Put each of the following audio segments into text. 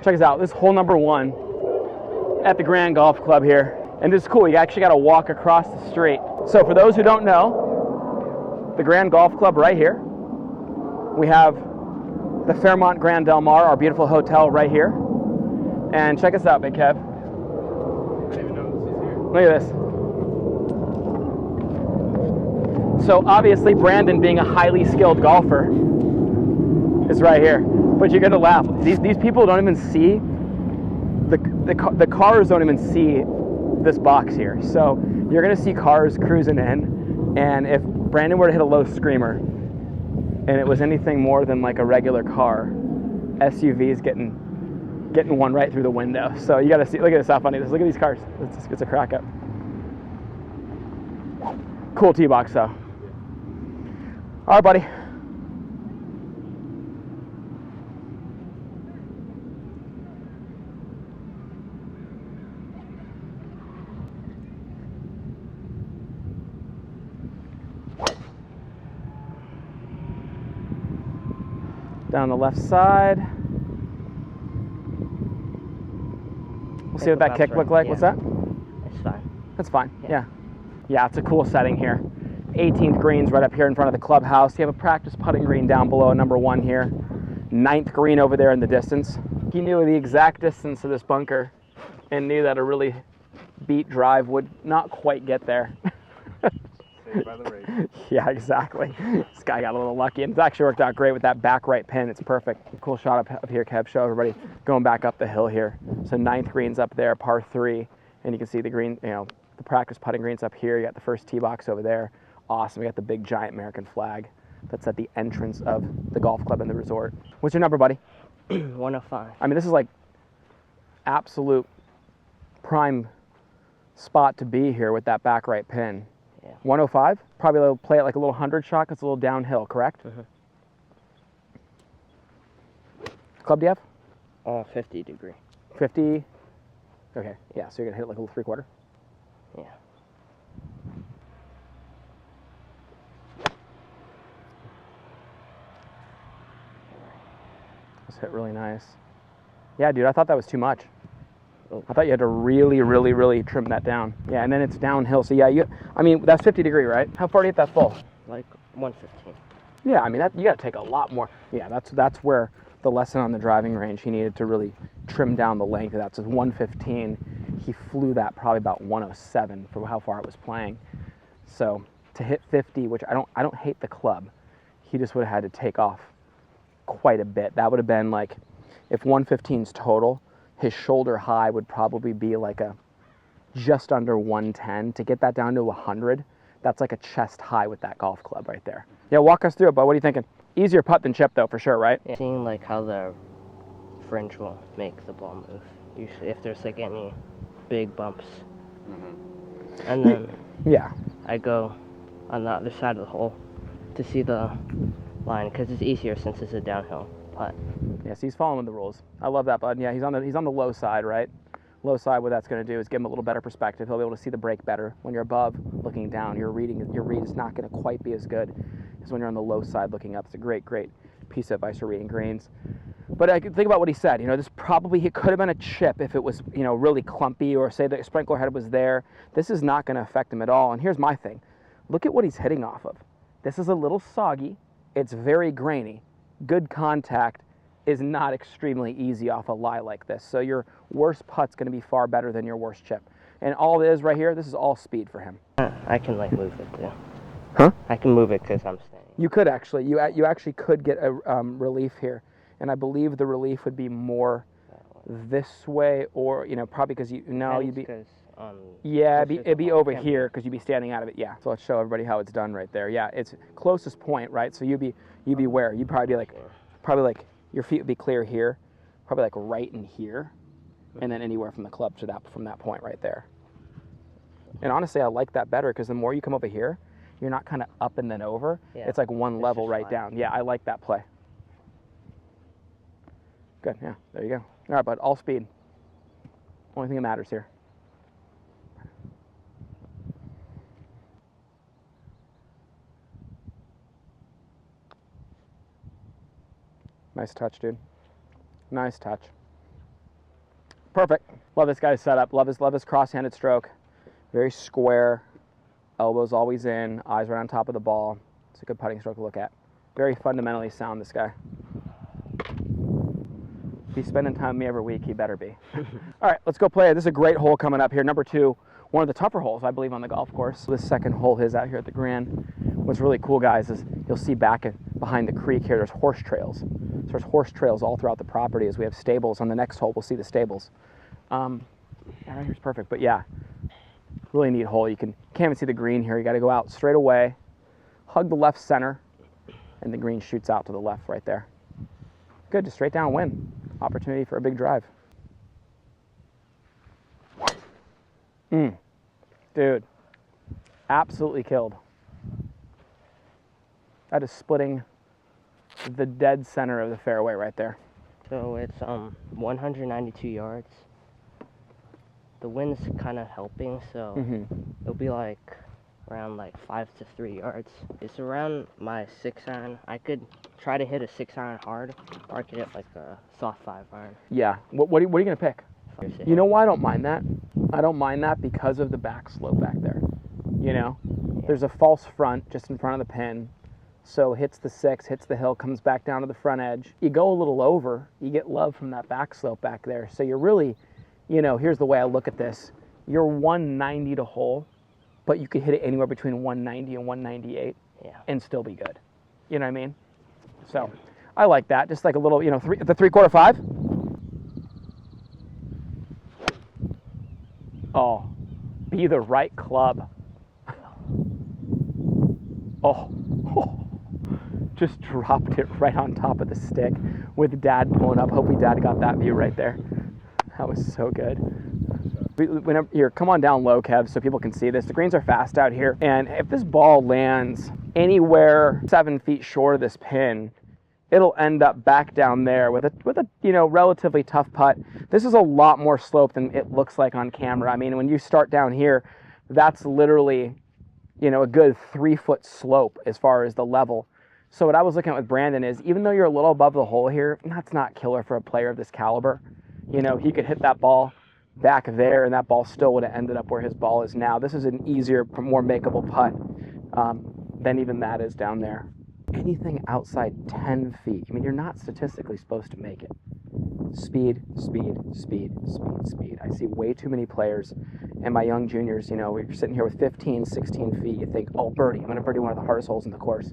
Check this out. This is hole number 1 at the Grand Golf Club here. And this is cool. You actually got to walk across the street. So for those who don't know, the Grand Golf Club right here. We have the Fairmont Grand Del Mar, our beautiful hotel right here. And check us out, Big Kev. I didn't even know this is here. Look at this. So obviously Brandon, being a highly skilled golfer, is right here. But you're gonna laugh. These people don't even see the cars don't even see this box here. So you're gonna see cars cruising in, and if Brandon were to hit a low screamer, and it was anything more than like a regular car, SUV is getting one right through the window. So you gotta see. Look at this. How funny this is. Look at these cars. It's a crack up. Cool tee box though. All right, buddy. Down the left side. We'll see what that kick looked like. Yeah. What's that? It's fine. That's fine. Yeah. Yeah, it's a cool setting here. 18th green's right up here in front of the clubhouse. You have a practice putting green down below, number 1 here. 9th green over there in the distance. He knew the exact distance of this bunker and knew that a really beat drive would not quite get there. Saved by the race. Yeah, exactly. This guy got a little lucky, and it's actually worked out great with that back right pin. It's perfect. Cool shot up here, Kev. Show everybody going back up the hill here. So 9th green's up there, par 3, and you can see the green, the practice putting greens up here. You got the first tee box over there. Awesome. We got the big giant American flag that's at the entrance of the golf club and the resort. What's your number, buddy? 105. I mean, this is like absolute prime spot to be here with that back right pin. Yeah. 105? Probably they'll play it like a little 100 shot because it's a little downhill, correct? Mm-hmm. Club do you have? 50 degree. 50? Okay, yeah, so you're going to hit it like a little 3/4? Yeah. This hit really nice. Yeah, dude, I thought that was too much. I thought you had to really, really, really trim that down. Yeah, and then it's downhill. So yeah, I mean, that's 50 degree, right? How far do you hit that full? Like 115. Yeah, I mean, you got to take a lot more. Yeah, that's where the lesson on the driving range, he needed to really trim down the length of that. So 115, he flew that probably about 107 for how far it was playing. So to hit 50, which I don't hate the club, he just would have had to take off quite a bit. That would have been like, if 115's total, his shoulder high would probably be like a just under 110. To get that down to 100, that's like a chest high with that golf club right there. Yeah, walk us through it, bud. What are you thinking? Easier putt than chip though, for sure, right? Yeah. Seeing like how the fringe will make the ball move. Usually if there's like any big bumps. Mm-hmm. And then yeah, I go on the other side of the hole to see the line because it's easier since it's a downhill putt. Yes, he's following the rules. I love that, bud. Yeah, he's on the low side, right? Low side, what that's going to do is give him a little better perspective. He'll be able to see the break better. When you're above, looking down, your read is not going to quite be as good as when you're on the low side looking up. It's a great piece of advice for reading greens. But I could think about what he said. This probably, it could have been a chip if it was, really clumpy, or say the sprinkler head was there. This is not going to affect him at all. And here's my thing. Look at what he's hitting off of. This is a little soggy. It's very grainy. Good contact is not extremely easy off a lie like this. So your worst putt's going to be far better than your worst chip. And all it is right here, this is all speed for him. I can like move it too. Huh? I can move it because I'm standing. You could actually. You actually could get a relief here. And I believe the relief would be more this way, or, probably because you'd be... Yeah, it'd be over here because you'd be standing out of it. Yeah. So let's show everybody how it's done right there. Yeah, it's closest point, right? So you'd be where? You'd probably be like your feet would be clear here, probably like right in here, and then anywhere from the club to from that point right there. And honestly, I like that better because the more you come over here, you're not kind of up and then over. Yeah, it's like one level right down. Yeah, I like that play. Good. Yeah. There you go. All right, bud. All speed. Only thing that matters here. Nice touch, dude. Nice touch. Perfect. Love this guy's setup. Love his cross-handed stroke. Very square. Elbows always in. Eyes right on top of the ball. It's a good putting stroke to look at. Very fundamentally sound, this guy. If he's spending time with me every week, he better be. All right, let's go play. This is a great hole coming up here. Number 2, one of the tougher holes, I believe, on the golf course. This second hole is out here at the Grand. What's really cool, guys, is you'll see back behind the creek here, there's horse trails. So there's horse trails all throughout the property as we have stables. On the next hole, we'll see the stables. Yeah, right here's perfect. But yeah, really neat hole. You can't even see the green here. You got to go out straight away, hug the left center, and the green shoots out to the left right there. Good, just straight down win. Opportunity for a big drive. Dude, absolutely killed. That is splitting the dead center of the fairway right there. So it's 192 yards. The wind's kind of helping, so it'll be like around like 5 to 3 yards. It's around my 6-iron. I could try to hit a 6-iron hard, or I could hit like a soft 5-iron. Yeah. What are you gonna pick? You know why I don't mind that? I don't mind that because of the back slope back there. You know, there's a false front just in front of the pin. So hits the 6, hits the hill, comes back down to the front edge. You go a little over, you get love from that back slope back there. So you're really, you know, here's the way I look at this. You're 190 to hole, but you could hit it anywhere between 190 and 198 and still be good. You know what I mean? So I like that. Just like a little, you know, the 3/4 5. Oh, be the right club. Oh. Just dropped it right on top of the stick with Dad pulling up. Hopefully Dad got that view right there. That was so good. Whenever, here, come on down low, Kev, so people can see this. The greens are fast out here, and if this ball lands anywhere 7 feet short of this pin, it'll end up back down there with a you know, relatively tough putt. This is a lot more slope than it looks like on camera. I mean, when you start down here, that's literally, you know, a good 3-foot slope as far as the level. So what I was looking at with Brandon is, even though you're a little above the hole here, that's not killer for a player of this caliber. You know, he could hit that ball back there, and that ball still would have ended up where his ball is now. This is an easier, more makeable putt than even that is down there. Anything outside 10 feet, I mean, you're not statistically supposed to make it. Speed, speed, speed, speed, speed. I see way too many players, and my young juniors, you know, we're sitting here with 15, 16 feet. You think, oh, birdie, I'm going to birdie one of the hardest holes in the course.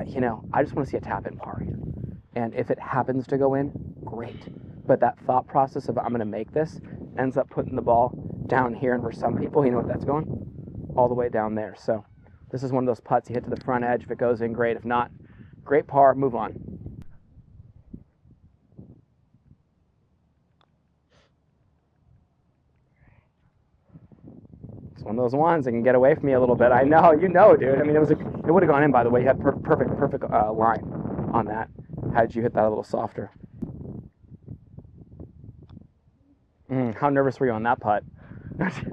You know, I just want to see a tap-in par here. And if it happens to go in, great. But that thought process of I'm going to make this ends up putting the ball down here. And for some people, you know what that's going? All the way down there. So this is one of those putts you hit to the front edge. If it goes in, great. If not, great par, move on. It's one of those ones that can get away from me a little bit. I know, you know, dude. I mean, it would have gone in, by the way. You had perfect line on that. Had you hit that a little softer. How nervous were you on that putt?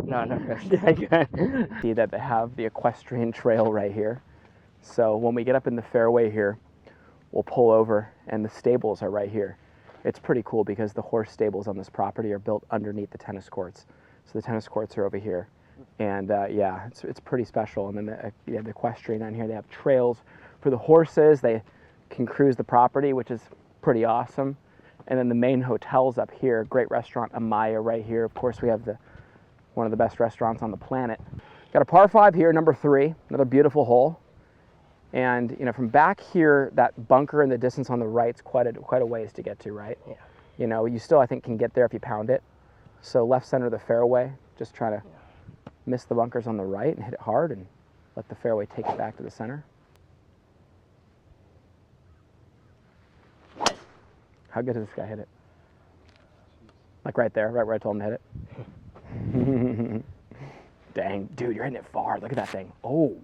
Not nervous. Yeah, good. See that they have the equestrian trail right here. So when we get up in the fairway here, we'll pull over, and the stables are right here. It's pretty cool because the horse stables on this property are built underneath the tennis courts. So the tennis courts are over here. And yeah, it's pretty special. And then you have the equestrian on here. They have trails for the horses. They can cruise the property, which is pretty awesome. And then the main hotel's up here. Great restaurant, Amaya, right here. Of course, we have one of the best restaurants on the planet. Got a par 5 here, number 3. Another beautiful hole. And you know, from back here, that bunker in the distance on the right's quite a ways to get to, right? Yeah. You know, you still, I think, can get there if you pound it. So left center of the fairway, just try to miss the bunkers on the right and hit it hard and let the fairway take it back to the center. How good does this guy hit it? Like right there, right where I told him to hit it. Dang, dude, you're hitting it far. Look at that thing. Oh,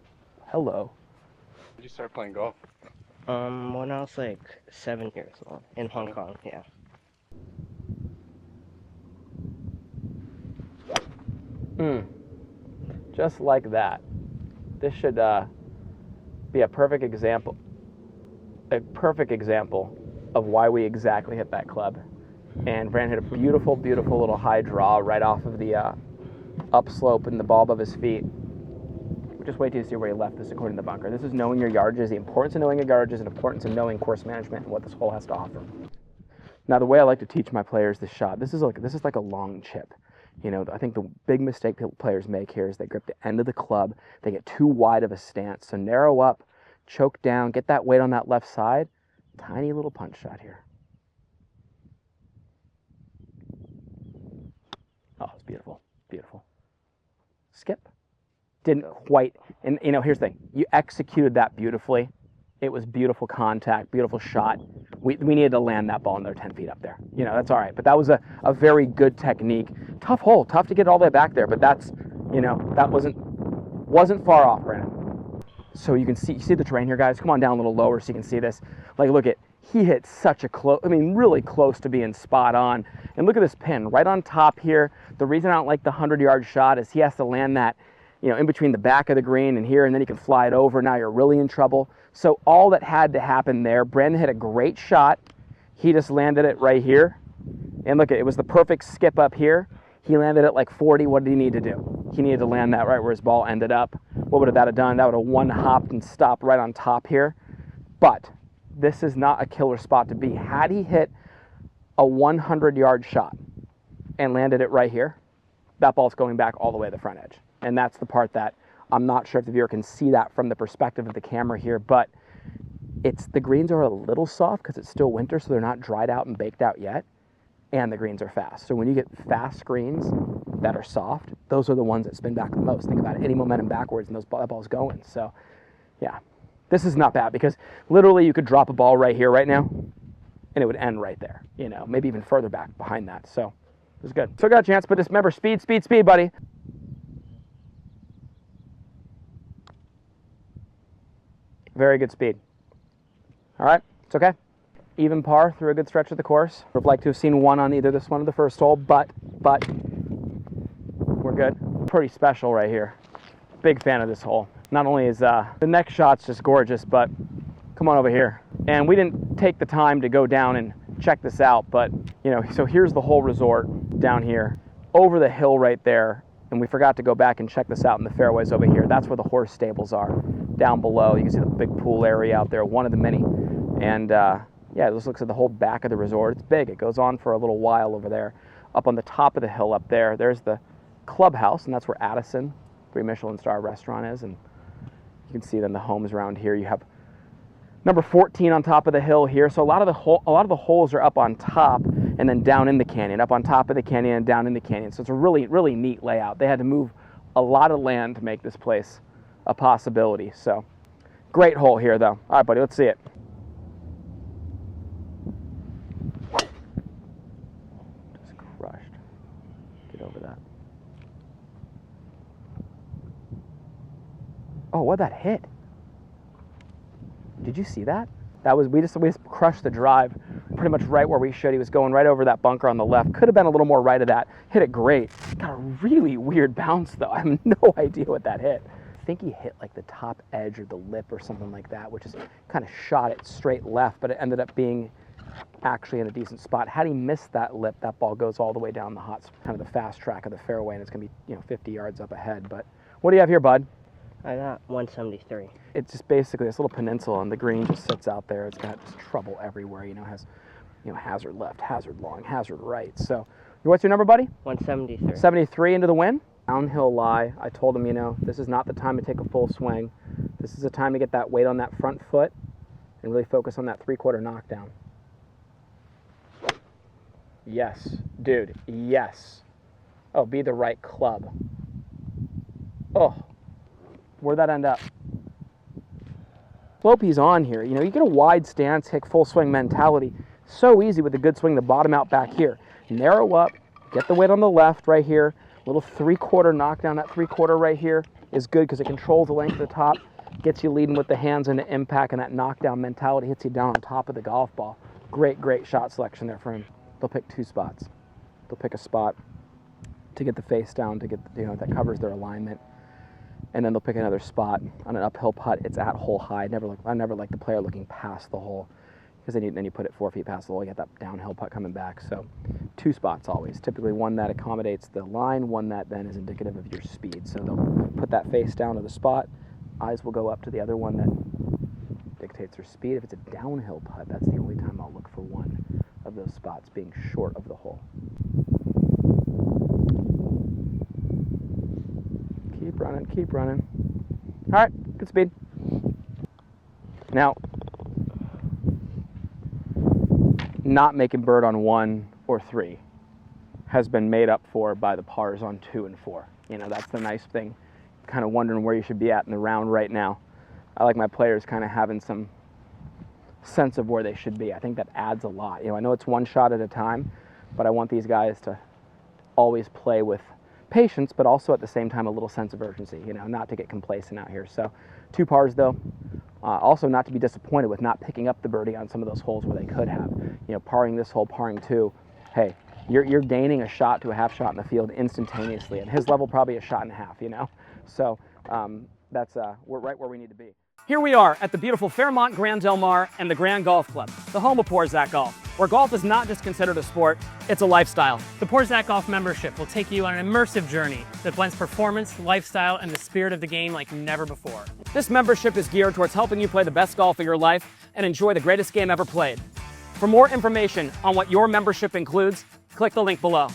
hello. Did you start playing golf? When I was like 7 years old in Hong Kong, yeah. Just like that. This should be a perfect example of why we exactly hit that club. And Brandon hit a beautiful, beautiful little high draw right off of the upslope and the ball above his feet. Just wait till you see where he left this according to the bunker. This is knowing your yardages, the importance of knowing your yardages, and the importance of knowing course management and what this hole has to offer. Now, the way I like to teach my players this shot, this is like a long chip. You know, I think the big mistake players make here is they grip the end of the club. They get too wide of a stance. So narrow up, choke down, get that weight on that left side. Tiny little punch shot here. Oh, it's beautiful, beautiful. Skip. Didn't quite, and you know, here's the thing. You executed that beautifully. It was beautiful contact, beautiful shot. We needed to land that ball in there 10 feet up there. You know, that's all right. But that was a very good technique. Tough hole, tough to get all the way back there, but that's, you know, that wasn't far off, Brandon. So you can see the terrain here, guys. Come on down a little lower so you can see this. Like, look at, he hit such a close, I mean, really close to being spot on. And look at this pin right on top here. The reason I don't like the 100-yard shot is he has to land that, you know, in between the back of the green and here, and then he can fly it over. Now you're really in trouble. So all that had to happen there, Brandon hit a great shot. He just landed it right here. And look, it was the perfect skip up here. He landed it like 40. What did he need to do? He needed to land that right where his ball ended up. What would that have done? That would have one-hopped and stopped right on top here. But this is not a killer spot to be. Had he hit a 100-yard shot and landed it right here, that ball's going back all the way to the front edge. And that's the part that I'm not sure if the viewer can see that from the perspective of the camera here, but the greens are a little soft because it's still winter, so they're not dried out and baked out yet, and the greens are fast. So when you get fast greens that are soft, those are the ones that spin back the most. Think about it, any momentum backwards and that ball's going. So yeah, this is not bad because literally you could drop a ball right here right now and it would end right there, you know, maybe even further back behind that. So it was good. So I got a chance, but just remember, speed, speed, speed, buddy. Very good speed. All right, it's okay. Even par through a good stretch of the course. Would have liked to have seen one on either this one or the first hole, but we're good. Pretty special right here. Big fan of this hole. Not only is the next shot's just gorgeous, but come on over here. And we didn't take the time to go down and check this out, but you know, so here's the whole resort down here, over the hill right there. And we forgot to go back and check this out in the fairways over here. That's where the horse stables are, down below. You can see the big pool area out there, one of the many. And yeah, this looks at the whole back of the resort. It's big. It goes on for a little while over there. Up on the top of the hill up there, there's the clubhouse, and that's where Addison, 3 Michelin star restaurant, is. And you can see then the homes around here. You have number 14 on top of the hill here. So a lot of the holes are up on top and then down in the canyon, up on top of the canyon and down in the canyon. So it's a really, really neat layout. They had to move a lot of land to make this place a possibility. So great hole here, though. All right, buddy, let's see it. Just crushed. Get over that. Oh, what'd that hit? Did you see that? We just crushed the drive pretty much right where we should. He was going right over that bunker on the left. Could have been a little more right of that. Hit it great. Got a really weird bounce though. I have no idea what that hit. I think he hit like the top edge or the lip or something like that, which is kind of shot it straight left, but it ended up being actually in a decent spot. Had he missed that lip, that ball goes all the way down the kind of the fast track of the fairway, and it's gonna be, you know, 50 yards up ahead. But what do you have here, bud? I got 173. It's just basically this little peninsula, and the green just sits out there. It's got just trouble everywhere. You know, has, you know, hazard left, hazard long, hazard right. So, what's your number, buddy? 173. 73 into the wind. Downhill lie. I told him, you know, this is not the time to take a full swing. This is the time to get that weight on that front foot and really focus on that 3/4 knockdown. Yes, dude. Yes. Oh, be the right club. Oh. Where'd that end up? Slope he's on here. You know, you get a wide stance, hit full swing mentality. So easy with a good swing, the bottom out back here. Narrow up, get the weight on the left right here. Little 3/4 knockdown. That 3/4 right here is good because it controls the length of the top, gets you leading with the hands into impact, and that knockdown mentality hits you down on top of the golf ball. Great, great shot selection there for him. They'll pick 2 spots. They'll pick a spot to get the face down, to get, you know, that covers their alignment. And then they'll pick another spot on an uphill putt. It's at hole high. I never like the player looking past the hole. because then you put it 4 feet past the hole, you get that downhill putt coming back. So 2 spots always. Typically one that accommodates the line, one that then is indicative of your speed. So they'll put that face down to the spot. Eyes will go up to the other one that dictates their speed. If it's a downhill putt, that's the only time I'll look for one of those spots being short of the hole. Keep running, keep running. All right, good speed. Now, not making bird on 1 or 3 has been made up for by the pars on 2 and 4. You know, that's the nice thing. Kind of wondering where you should be at in the round right now. I like my players kind of having some sense of where they should be. I think that adds a lot. You know, I know it's one shot at a time, but I want these guys to always play with patience, but also at the same time a little sense of urgency, you know, not to get complacent out here. So 2 pars though. Also not to be disappointed with not picking up the birdie on some of those holes where they could have. You know, parring this hole, parring 2, hey, you're gaining a shot to a half shot in the field instantaneously. At his level, probably a shot and a half, you know. So we're right where we need to be. Here we are at the beautiful Fairmont Grand Del Mar and the Grand Golf Club, the home of Porzak Golf, where golf is not just considered a sport, it's a lifestyle. The Porzak Golf membership will take you on an immersive journey that blends performance, lifestyle, and the spirit of the game like never before. This membership is geared towards helping you play the best golf of your life and enjoy the greatest game ever played. For more information on what your membership includes, click the link below.